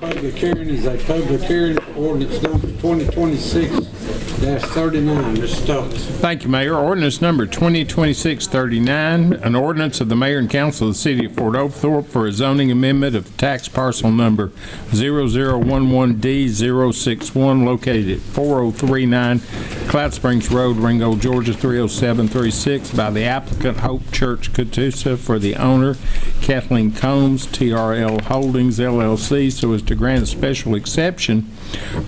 public hearing is a public hearing for ordinance number 2026-39. Mr. Stokes. Thank you, Mayor. Ordinance number 2026-39, an ordinance of the Mayor and Council of the City of Fort Oglethorpe for a zoning amendment of tax parcel number 0011D061 located at 4039 Cloud Springs Road, Ringgold, Georgia 30736 by the applicant Hope Church Catoosa for the owner Kathleen Combs, TRL Holdings, LLC, so as to grant a special exception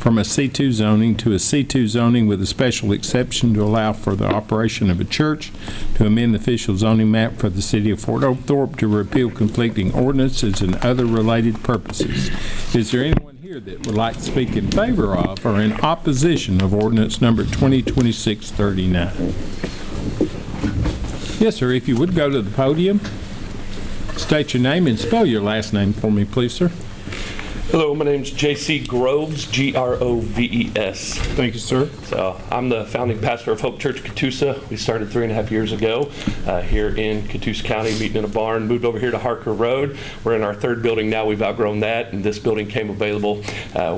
from a C2 zoning to a C2 zoning with a special exception to allow for the operation of a church, to amend the official zoning map for the City of Fort Oglethorpe, to repeal conflicting ordinances and other related purposes. Is there anyone here that would like to speak in favor of or in opposition of ordinance number 2026-39? Yes, sir. If you would go to the podium, state your name and spell your last name for me, please, sir. Hello, my name's J.C. Groves, Groves. Thank you, sir. So I'm the founding pastor of Hope Church Catoosa. We started 3.5 years ago here in Catoosa County, meeting in a barn, moved over here to Harker Road. We're in our third building now. We've outgrown that, and this building came available.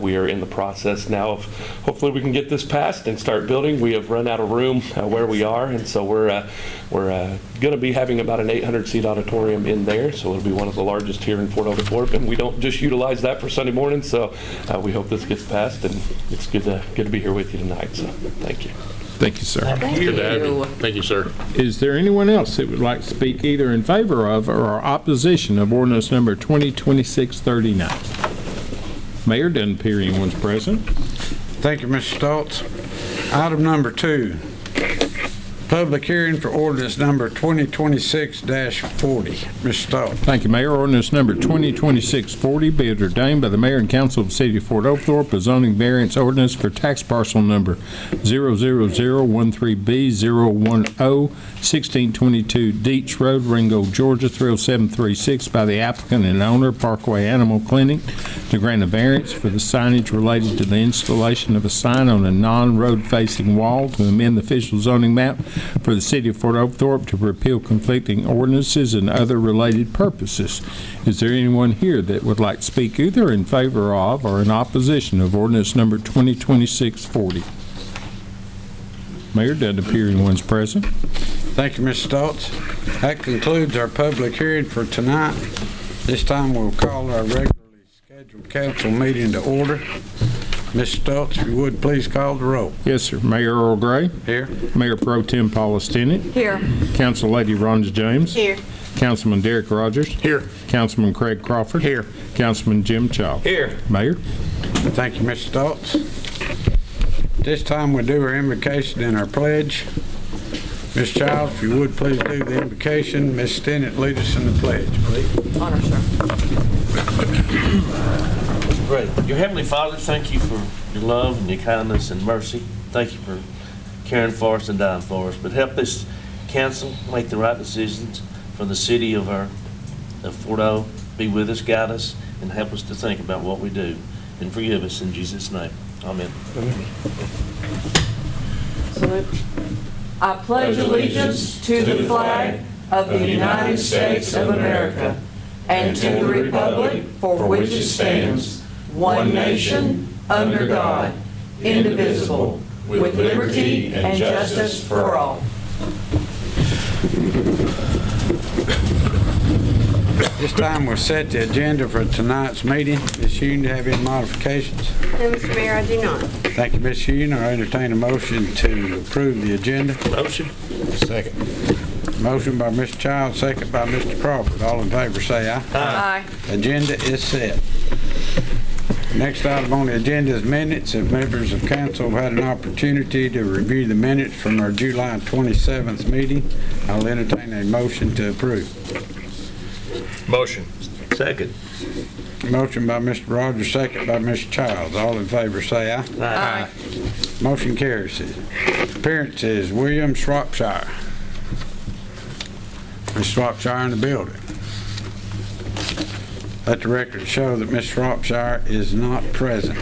We are in the process now of hopefully we can get this passed and start building. We have run out of room where we are, and so we're going to be having about an 800-seat auditorium in there, so it'll be one of the largest here in Fort Oglethorpe, and we don't just utilize that for Sunday morning, so we hope this gets passed, and it's good to be here with you tonight, so thank you. Thank you, sir. Thank you. Thank you, sir. Is there anyone else that would like to speak either in favor of or opposition of ordinance number 2026-39? Mayor, doesn't appear anyone's present. Thank you, Mr. Stoltz. Item number 2, public hearing for ordinance number 2026-40. Mr. Stoltz. Thank you, Mayor. Ordinance number 2026-40 be it ordained by the Mayor and Council of the City of Fort Oglethorpe a zoning variance ordinance for tax parcel number 00013B010 1622 Deach Road, Ringgold, Georgia 30736 by the applicant and owner Parkway Animal Clinic to grant a variance for the signage related to the installation of a sign on a non-road facing wall, to amend the official zoning map for the City of Fort Oglethorpe, to repeal conflicting ordinances and other related purposes. Is there anyone here that would like to speak either in favor of or in opposition of ordinance number 2026-40? Mayor, doesn't appear anyone's present. Thank you, Mr. Stoltz. That concludes our public hearing for tonight. This time we'll call our regularly scheduled council meeting to order. Mr. Stoltz, if you would, please call the roll. Yes, sir. Mayor Earl Gray. Here. Mayor Pro Tem Paula Stinnett. Here. Council Lady Rhonda James. Here. Councilman Derek Rogers. Here. Councilman Craig Crawford. Here. Councilman Jim Chalk. Here. Mayor. Thank you, Mr. Stoltz. This time we do our invocation and our pledge. Ms. Childs, if you would, please do the invocation. Ms. Stinnett, lead us in the pledge, please. Honor, sir. Let's pray. Your Heavenly Father, thank you for your love and your kindness and mercy. Thank you for caring for us and dying for us. But help this council make the right decisions for the city of Fort O. Be with us, guide us, and help us to think about what we do. And forgive us in Jesus' name. Amen. Salute. I pledge allegiance to the flag of the United States of America and to the republic for which it stands, one nation, under God, indivisible, with liberty and justice for all. This time we'll set the agenda for tonight's meeting. Ms. Hune, do you have any modifications? No, Mr. Mayor, I do not. Thank you, Ms. Hune. I entertain a motion to approve the agenda. Motion. Second. Motion by Mr. Childs, second by Mr. Crawford. All in favor say aye. Aye. Agenda is set. Next item on the agenda is minutes. If members of council have had an opportunity to review the minutes from our July 27th meeting, I'll entertain a motion to approve. Motion. Second. Motion by Mr. Rogers, second by Mr. Childs. All in favor say aye. Aye. Motion carries. Appearances, William Shropshire. Ms. Shropshire in the building. Let the record show that Ms. Shropshire is not present.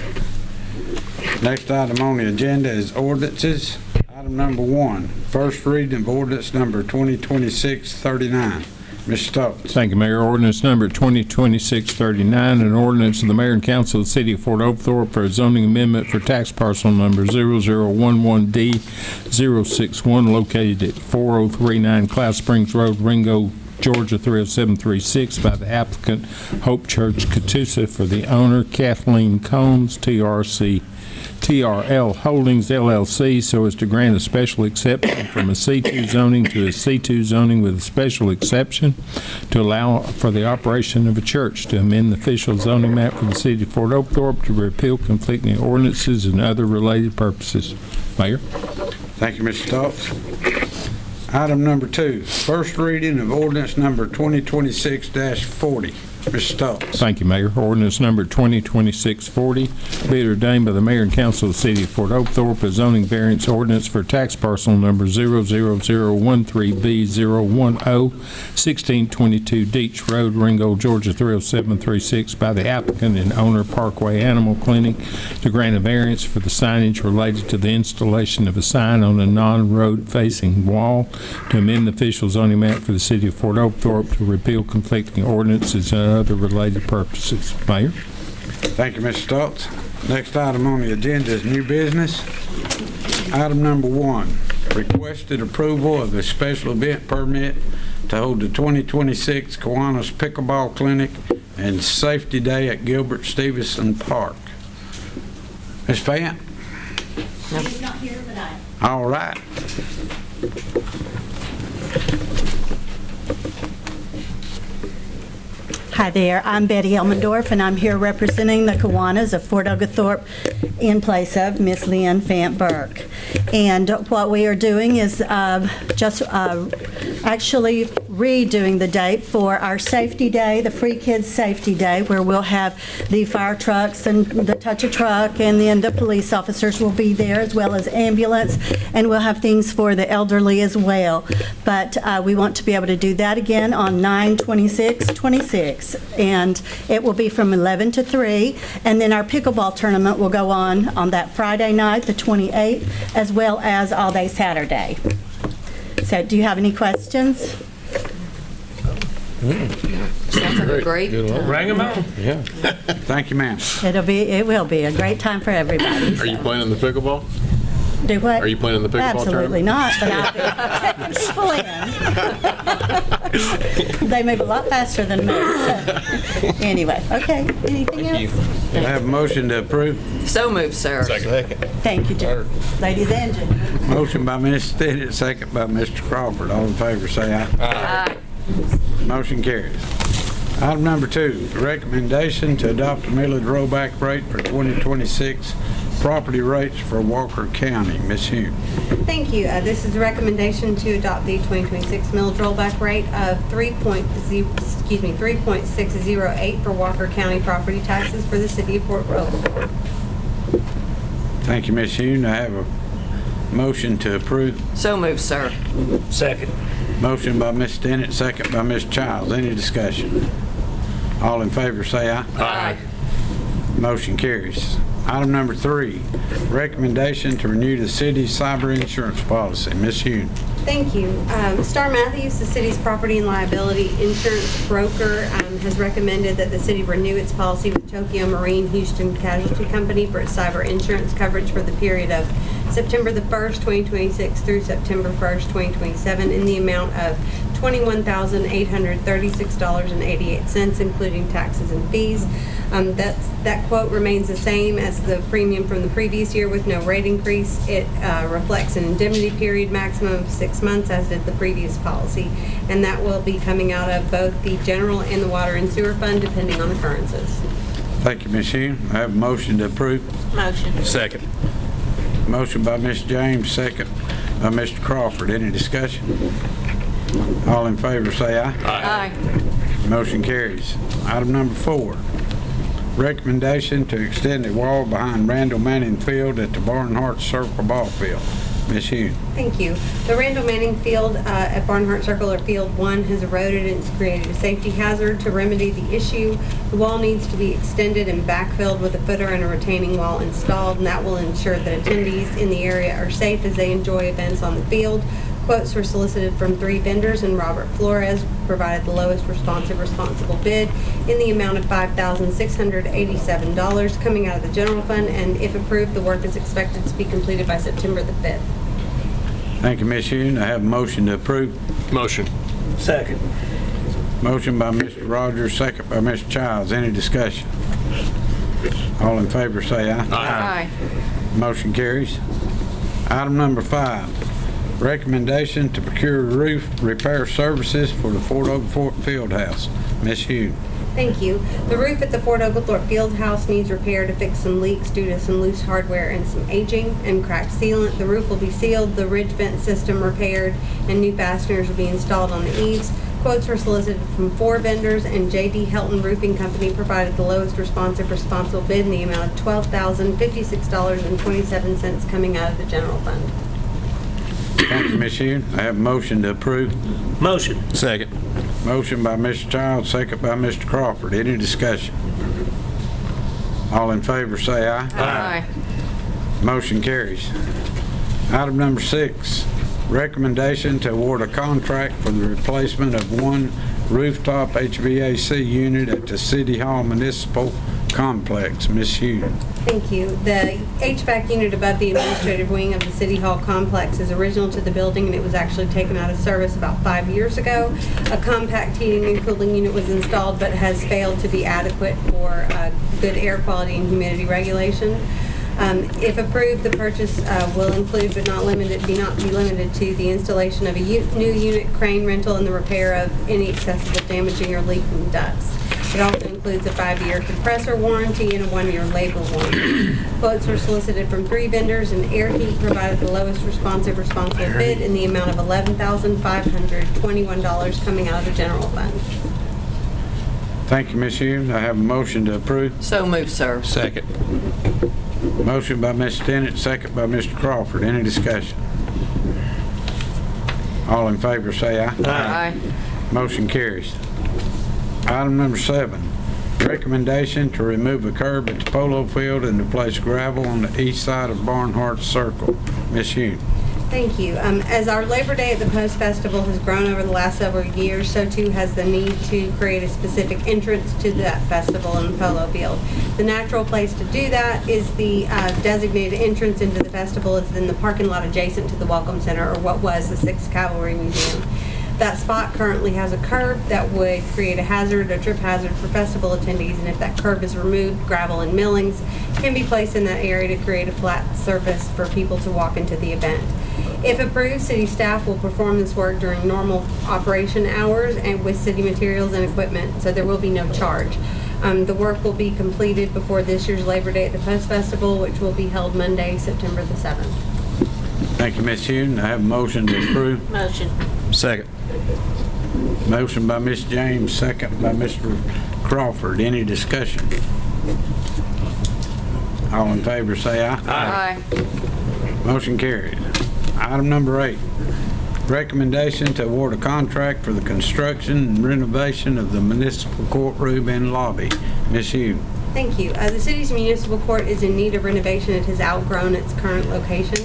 Next item on the agenda is ordinances. Item number 1, first reading of ordinance number 2026-39. Mr. Stokes. Thank you, Mayor. Ordinance number 2026-39, an ordinance of the mayor and council of the city of Fort Oglethorpe for a zoning amendment for tax parcel number 0011D061 located at 4039 Cloud Springs Road, Ringo, Georgia 30736 by the applicant Hope Church Catoosa for the owner Kathleen Combs, TRL Holdings LLC, so as to grant a special exception from a C2 zoning to a C2 zoning with a special exception to allow for the operation of a church, to amend the official zoning map for the city of Fort Oglethorpe, to repeal conflicting ordinances and other related purposes. Mayor? Thank you, Mr. Stokes. Item number 2, first reading of ordinance number 2026-40. Mr. Stokes. Thank you, Mayor. Ordinance number 2026-40, be it ordained by the mayor and council of the city of Fort Oglethorpe, a zoning variance ordinance for tax parcel number 00013B010, 1622 Deitch Road, Ringgold, Georgia 30736 by the applicant and owner Parkway Animal Clinic to grant a variance for the signage related to the installation of a sign on a non-road facing wall, to amend the official zoning map for the city of Fort Oglethorpe, to repeal conflicting ordinances and other related purposes. Mayor? Thank you, Mr. Stokes. Next item on the agenda is new business. Item number 1, requested approval of a special event permit to hold the 2026 Kiwanis Pickleball Clinic and Safety Day at Gilbert Stevenson Park. Ms. Fant? He's not here tonight. All right. Hi there, I'm Betty Elmendorf, and I'm here representing the Kiwanis of Fort Oglethorpe in place of Miss Leanne Fant Burke. And what we are doing is just actually redoing the date for our Safety Day, the Free Kids Safety Day, where we'll have the fire trucks and the touch a truck, and then the police officers will be there, as well as ambulance, and we'll have things for the elderly as well. But we want to be able to do that again on 9/26/26, and it will be from 11 to 3, and then our pickleball tournament will go on that Friday night, the 28th, as well as all day Saturday. So do you have any questions? Sounds like a great time. Bring them out. Thank you, ma'am. It will be a great time for everybody. Are you playing in the pickleball? Do what? Are you playing in the pickleball Absolutely tournament? not, but I'll be checking. They move a lot faster than me. So. Anyway, okay. Anything else? I have a motion to approve. So moved, sir. Second. Thank you, Jim. Ladies and gentlemen. Motion by Ms. Stinnett, second by Mr. Crawford. All in favor, say aye. Aye. Motion carries. Item number 2, recommendation to adopt a millage rollback rate for 2026 property rates for Walker County. Ms. Hume. Thank you. This is a recommendation to adopt the 2026 millage rollback rate of 3.608 for Walker County property taxes for the city of Fort Oglethorpe. Thank you, Ms. Hume. I have a motion to approve. So moved, sir. Second. Motion by Ms. Stinnett, second by Ms. Childs. Any discussion? All in favor, say aye. Aye. Motion carries. Item number 3, recommendation to renew the city's cyber insurance policy. Ms. Hume. Thank you. Star Matthews, the city's property and liability insurance broker, has recommended that the city renew its policy with Tokyo Marine Houston Casualty Company for its cyber insurance coverage for the period of September the 1st, 2026 through September 1st, 2027 in the amount of $21,836.88, including taxes and fees. That quote remains the same as the premium from the previous year with no rate increase. It reflects an indemnity period maximum of 6 months, as did the previous policy, and that will be coming out of both the general and the water and sewer fund, depending on occurrences. Thank you, Ms. Hume. I have a motion to approve. Motion. Second. Motion by Ms. James, second by Mr. Crawford. Any discussion? All in favor, say aye. Aye. Motion carries. Item number 4, recommendation to extend the wall behind Randall Manning Field at the Barnhart Circle Ball Field. Ms. Hume. Thank you. The Randall Manning Field at Barnhart Circle, or Field 1, has eroded and it's created a safety hazard. To remedy the issue, the wall needs to be extended and backfilled with a footer and a retaining wall installed, and that will ensure that attendees in the area are safe as they enjoy events on the field. Quotes were solicited from 3 vendors, and Robert Flores provided the lowest responsible bid in the amount of $5,687 coming out of the general fund, and if approved, the work is expected to be completed by September the 5th. Thank you, Ms. Hune. I have a motion to approve. Motion. Second. Motion by Mr. Rogers, second by Mr. Childs. Any discussion? All in favor say aye. Aye. Motion carries. Item number 5, recommendation to procure roof repair services for the Fort Oglethorpe Fieldhouse. Ms. Hune. Thank you. The roof at the Fort Oglethorpe Fieldhouse needs repair to fix some leaks due to some loose hardware and some aging and cracked sealant. The roof will be sealed, the ridge vent system repaired, and new fasteners will be installed on the eaves. Quotes were solicited from 4 vendors, and J.D. Helton Roofing Company provided the lowest responsible bid in the amount of $12,056.27 coming out of the general fund. Thank you, Ms. Hune. I have a motion to approve. Motion. Second. Motion by Mr. Childs, second by Mr. Crawford. Any discussion? All in favor say aye. Aye. Motion carries. Item number 6, recommendation to award a contract for the replacement of one rooftop HVAC unit at the City Hall Municipal Complex. Ms. Hune. Thank you. The HVAC unit above the administrative wing of the City Hall complex is original to the building, and it was actually taken out of service about 5 years ago. A compact heating and cooling unit was installed, but has failed to be adequate for good air quality and humidity regulation. If approved, the purchase will include, but not be limited to, the installation of a new unit, crane rental, and the repair of any accessible damaging or leaking ducts. It also includes a 5-year compressor warranty and a 1-year labor warranty. Quotes were solicited from 3 vendors, and Air Heat provided the lowest responsible bid in the amount of $11,521 coming out of the general fund. Thank you, Ms. Hune. I have a motion to approve. So moved, sir. Second. Motion by Ms. Tennant, second by Mr. Crawford. Any discussion? All in favor say aye. Aye. Motion carries. Item number 7, recommendation to remove a curb at the polo field and to place gravel on the east side of Barnhart Circle. Ms. Hune. Thank you. As our Labor Day at the Post Festival has grown over the last several years, so too has the need to create a specific entrance to that festival in the polo field. The natural place to do that is the designated entrance into the festival is in the parking lot adjacent to the Welcome Center, or what was the 6th Cavalry Museum. That spot currently has a curb that would create a trip hazard for festival attendees, and if that curb is removed, gravel and millings can be placed in that area to create a flat surface for people to walk into the event. If approved, city staff will perform this work during normal operation hours and with city materials and equipment, so there will be no charge. The work will be completed before this year's Labor Day at the Post Festival, which will be held Monday, September the 7th. Thank you, Ms. Hune. I have a motion to approve. Motion. Second. Motion by Ms. James, second by Mr. Crawford. Any discussion? All in favor say aye. Aye. Motion carried. Item number 8, recommendation to award a contract for the construction and renovation of the municipal courtroom and lobby. Ms. Hughes. Thank you. The city's municipal court is in need of renovation. It has outgrown its current location.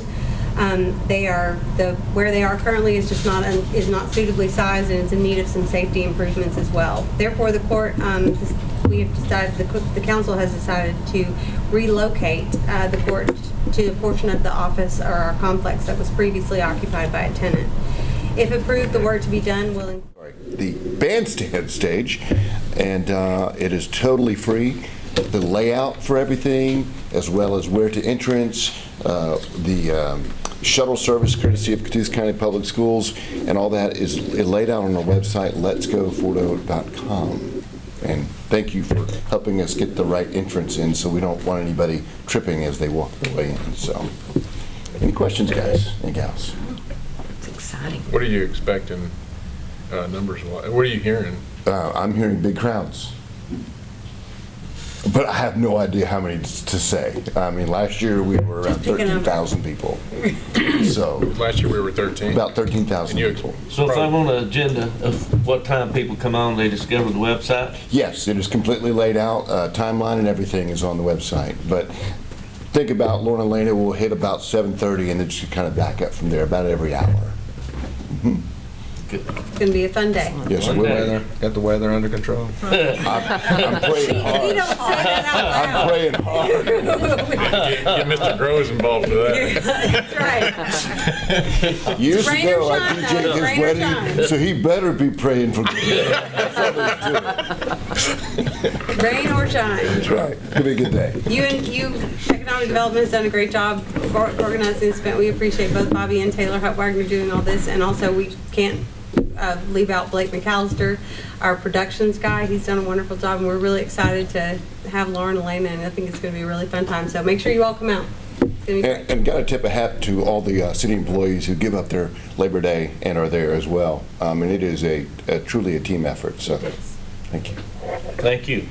Where they are currently is just not suitably sized, and it's in need of some safety improvements as well. Therefore, the court the council has decided to relocate the court to a portion of the office or our complex that was previously occupied by a tenant. If approved, the work to be done will the bandstand stage, and it is totally free. The layout for everything, as well as where to entrance, the shuttle service courtesy of Catoosa County Public Schools, and all that is laid out on our website, letsgoforto.com. And thank you for helping us get the right entrance in, so we don't want anybody tripping as they walk their way in. So, any questions, guys and gals? It's exciting. What are you expecting numbers-wise? What are you hearing? I'm hearing big crowds. But I have no idea how many to say. I mean, last year we were around 13,000 people. So Last year we were 13. about 13,000 people. So if I'm on the agenda of what time people come on, they discover the website? Yes, it is completely laid out. Timeline and everything is on the website. But think about Lorna Lena will hit about 7:30 and then just kind of back up from there about every hour. It's going to be a fun day. Yes, Got we the will. weather- got the weather under control. I'm praying You hard. don't say that out I'm loud. praying hard. Get Mr. Groves involved with that. That's right. Years Rain or ago, I shine, DJ'd though. his Rain or wedding, shine. so he better be praying for me. That's how they do it. Rain or shine. That's right. It'll be a good day. You, Economic Development has done a great job organizing this event. We appreciate both Bobby and Taylor Hutwagner doing all this, and also we can't leave out Blake McAllister, our productions guy. He's done a wonderful job, and we're really excited to have Lauren Elena, and I think it's going to be a really fun time. So make sure you all come out. It's going to be great. And got to tip a hat to all the city employees who give up their Labor Day and are there as well. And it is truly a team effort, so thank you. Thank you.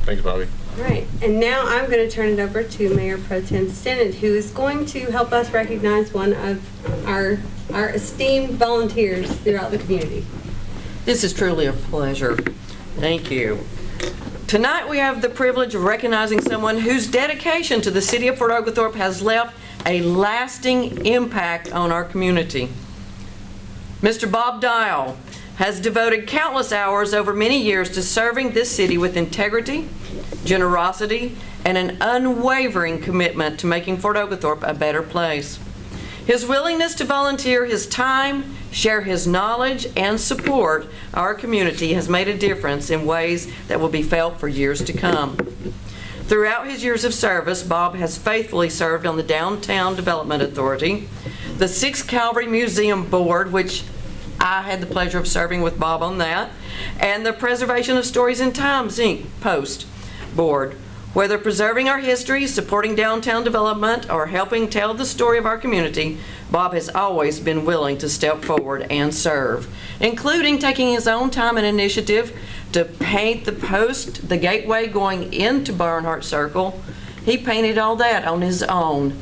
Thanks, Bobby. All right, and now I'm going to turn it over to Mayor Pro Tem Stennett, who is going to help us recognize one of our esteemed volunteers throughout the community. This is truly a pleasure. Thank you. Tonight we have the privilege of recognizing someone whose dedication to the city of Fort Oglethorpe has left a lasting impact on our community. Mr. Bob Dial has devoted countless hours over many years to serving this city with integrity, generosity, and an unwavering commitment to making Fort Oglethorpe a better place. His willingness to volunteer his time, share his knowledge, and support our community has made a difference in ways that will be felt for years to come. Throughout his years of service, Bob has faithfully served on the Downtown Development Authority, the 6th Calvary Museum Board, which I had the pleasure of serving with Bob on that, and the Preservation of Stories and Times, Inc. Post Board. Whether preserving our history, supporting downtown development, or helping tell the story of our community, Bob has always been willing to step forward and serve, including taking his own time and initiative to paint the gateway going into Barnhart Circle. He painted all that on his own.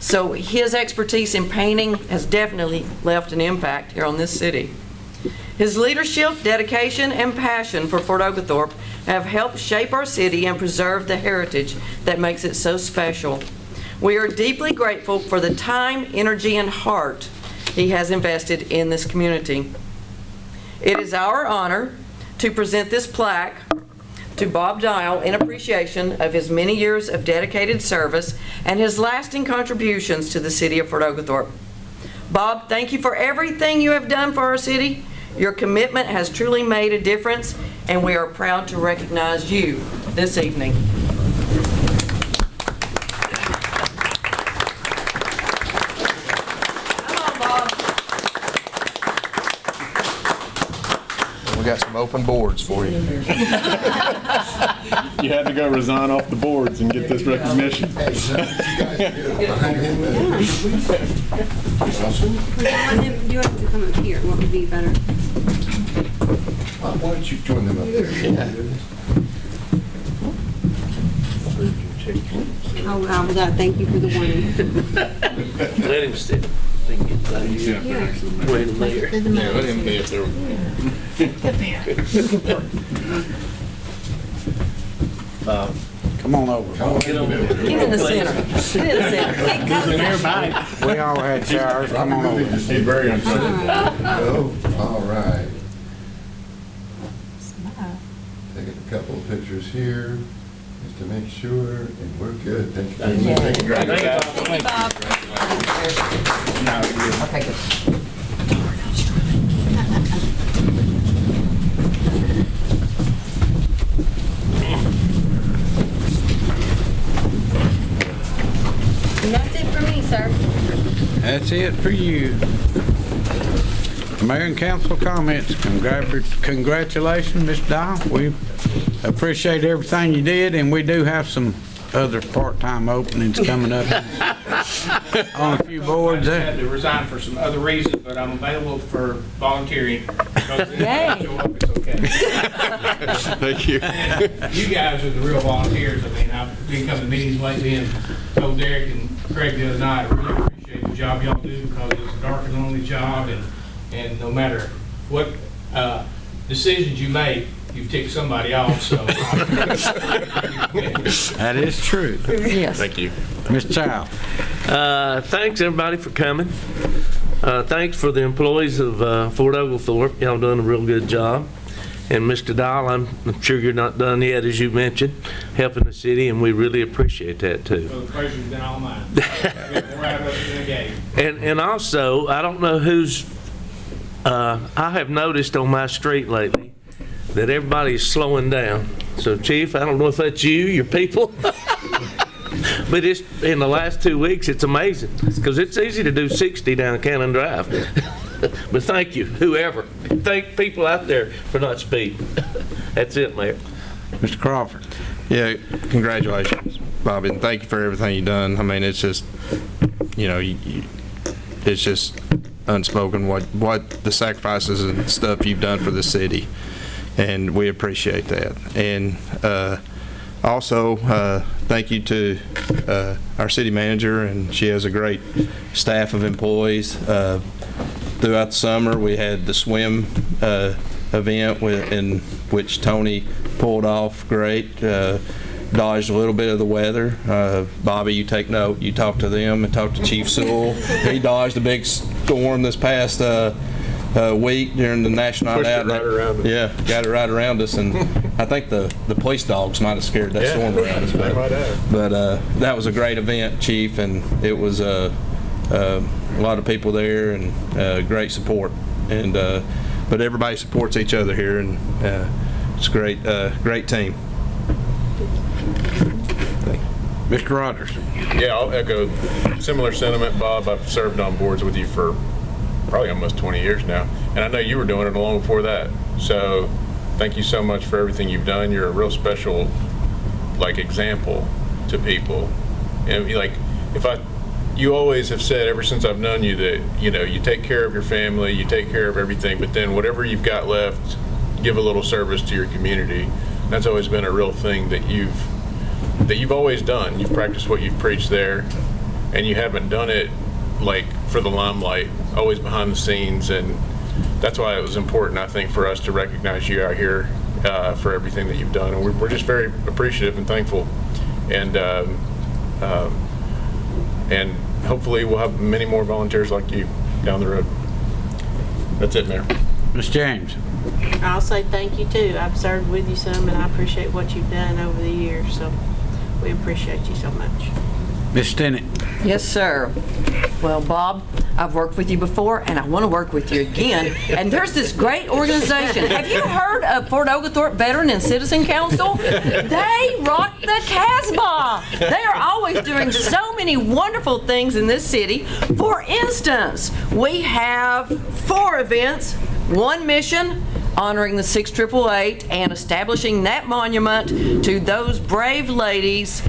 So his expertise in painting has definitely left an impact here on this city. His leadership, dedication, and passion for Fort Oglethorpe have helped shape our city and preserve the heritage that makes it so special. We are deeply grateful for the time, energy, and heart he has invested in this community. It is our honor to present this plaque to Bob Dial in appreciation of his many years of dedicated service and his lasting contributions to the city of Fort Oglethorpe. Bob, thank you for everything you have done for our city. Your commitment has truly made a difference, and we are proud to recognize you this evening. Come on, Bob. We got some open boards for you. You had to go resign off the boards and get this recognition. Do you want him to come up here? What would be better? Why don't you join them up there? Oh, thank you for the warning. Let him sit. They can get that. Yeah. Wait a minute. Yeah, let him be up there. Come on over. Get over there. Get in the center. Get in the center. We all had showers. Come on over. He's very uncomfortable. All right. Taking a couple of pictures here, just to make sure, and we're good. Thank you. Thank you, Bob. Okay, good. And that's it for me, sir. That's it for you. Mayor and council comments. Congratulations, Mr. Dial. We appreciate everything you did, and we do have some other part-time openings coming up on a few boards I there. had to resign for some other reasons, but I'm available for volunteering. Because if I show up, it's okay. Thank you. You guys are the real volunteers. I mean, I've been coming to meetings lately and told Derek and Craig the other night, I really appreciate the job y'all do because it's a dark and lonely job, and no matter what decisions you make, you tick somebody off, so. That is true. Yes. Thank you. Mr. Child. Thanks, everybody, for coming. Thanks for the employees of Fort Oglethorpe. Y'all done a real good job. And Mr. Dial, I'm sure you're not done yet, as you mentioned, helping the city, and we really appreciate that too. So the pleasure's been all mine. More out of us than I gave. And also, I don't know who's, I have noticed on my street lately that everybody's slowing down. So Chief, I don't know if that's you, your people, but it's, in the last 2 weeks, it's amazing. Because it's easy to do 60 down Cannon Drive. But thank you, whoever. Thank people out there for not speeding. That's it, Mayor. Mr. Crawford. Yeah, congratulations, Bobby, and thank you for everything you've done. I mean, it's just, you know, it's just unspoken what the sacrifices and stuff you've done for the city, and we appreciate that. And also, thank you to our city manager, and she has a great staff of employees. Throughout the summer, we had the swim event in which Tony pulled off great, dodged a little bit of the weather. Bobby, you take note, you talk to them and talk to Chief Sewell. He dodged a big storm this past week during the National Night Out. Pushed it right around us. Yeah, got it right around us, and I think the police dogs might have scared that storm around us. They might have. But that was a great event, Chief, and it was a lot of people there and great support. And but everybody supports each other here, and it's a great team. Mr. Rogers. Yeah, I'll echo similar sentiment, Bob. I've served on boards with you for probably almost 20 years now, and I know you were doing it long before that. So thank you so much for everything you've done. You're a real special, example to people. And you always have said ever since I've known you that, you take care of your family, you take care of everything, but then whatever you've got left, give a little service to your community. And that's always been a real thing that you've always done. You've practiced what you've preached there, and you haven't done it for the limelight, always behind the scenes. And that's why it was important, I think, for us to recognize you out here for everything that you've done. And we're just very appreciative and thankful. And hopefully we'll have many more volunteers like you down the road. That's it, Mayor. Ms. James. I'll say thank you too. I've served with you some, and I appreciate what you've done over the years, so we appreciate you so much. Ms. Stinnett. Yes, sir. Well, Bob, I've worked with you before, and I want to work with you again. And there's this great organization. Have you heard of Fort Oglethorpe Veteran and Citizen Council? They rock the Casbah. They are always doing so many wonderful things in this city. For instance, we have 4 events, 1 mission, honoring the 688 and establishing that monument to those brave ladies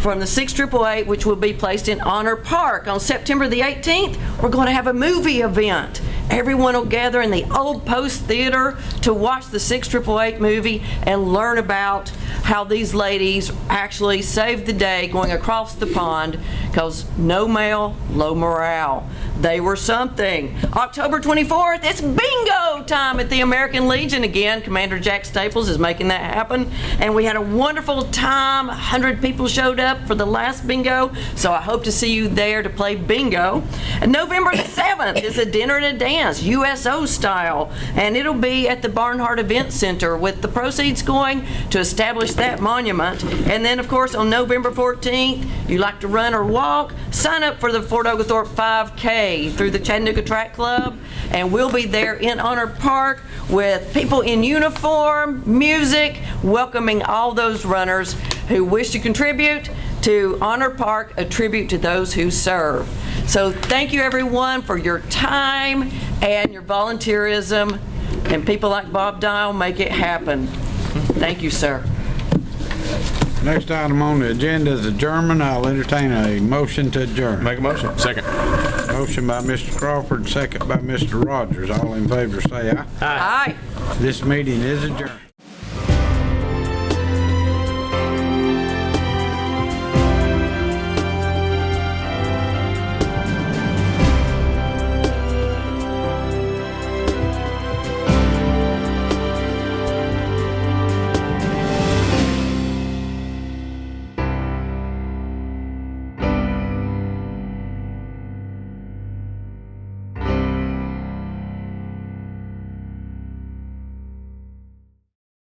from the 688, which will be placed in Honor Park. On September the 18th, we're going to have a movie event. Everyone will gather in the Old Post Theater to watch the 688 movie and learn about how these ladies actually saved the day going across the pond, because no mail, low morale. They were something. October 24th, it's bingo time at the American Legion again. Commander Jack Staples is making that happen. And we had a wonderful time. 100 people showed up for the last bingo, so I hope to see you there to play bingo. And November the 7th is a dinner and a dance, USO style, and it'll be at the Barnhart Event Center with the proceeds going to establish that monument. And then, of course, on November 14th, you like to run or walk, sign up for the Fort Oglethorpe 5K through the Chattanooga Track Club, and we'll be there in Honor Park with people in uniform, music, welcoming all those runners who wish to contribute to Honor Park, a tribute to those who serve. So thank you, everyone, for your time and your volunteerism, and people like Bob Dial make it happen. Thank you, sir. Next item on the agenda is adjournment. I'll entertain a motion to adjourn. Make a motion. Second. Motion by Mr. Crawford, second by Mr. Rogers. All in favor say aye. Aye. This meeting is adjourned.